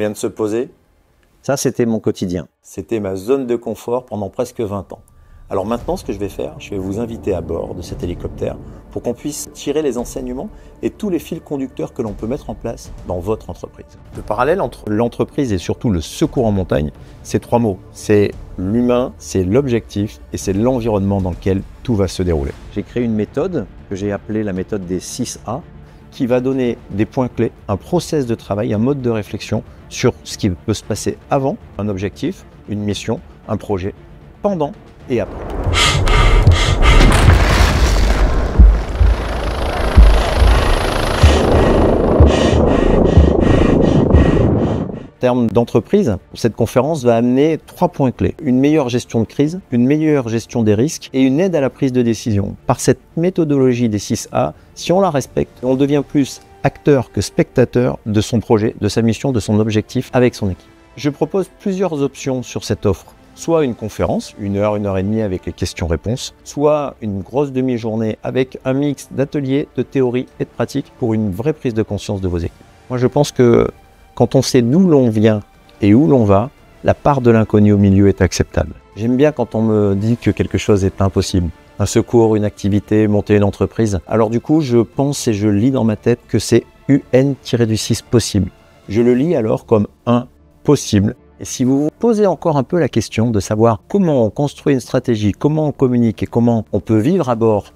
vient de se poser. Ça, c'était mon quotidien. C'était ma zone de confort pendant presque 20 ans. Alors maintenant, ce que je vais faire, je vais vous inviter à bord de cet hélicoptère pour qu'on puisse tirer les enseignements et tous les fils conducteurs que l'on peut mettre en place dans votre entreprise. Le parallèle entre l'entreprise et surtout le secours en montagne, c'est 3 mots. C'est l'humain, c'est l'objectif et c'est l'environnement dans lequel tout va se dérouler. J'ai créé une méthode que j'ai appelée la méthode des 6A qui va donner des points clés, un process de travail, un mode de réflexion sur ce qui peut se passer avant un objectif, une mission, un projet, pendant et après. En termes d'entreprise, cette conférence va amener 3 points clés. Une meilleure gestion de crise, une meilleure gestion des risques et une aide à la prise de décision. Par cette méthodologie des 6A, si on la respecte, on devient plus acteur que spectateur de son projet, de sa mission, de son objectif avec son équipe. Je propose plusieurs options sur cette offre. Soit une conférence, 1 heure, 1 heure et demie avec les questions-réponses, soit une grosse demi-journée avec un mix d'ateliers, de théorie et de pratique pour une vraie prise de conscience de vos équipes. Moi, je pense que quand on sait d'où l'on vient et où l'on va, la part de l'inconnu au milieu est acceptable. J'aime bien quand on me dit que quelque chose est impossible. Un secours, une activité, monter une entreprise. Alors du coup, je pense et je lis dans ma tête que c'est UN-6 possible. Je le lis alors comme impossible. Et si vous vous posez encore un peu la question de savoir comment on construit une stratégie, comment on communique et comment on peut vivre à bord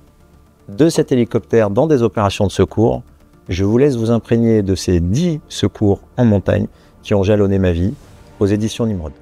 de cet hélicoptère dans des opérations de secours, je vous laisse vous imprégner de ces 10 secours en montagne qui ont jalonné ma vie aux éditions Nimrod.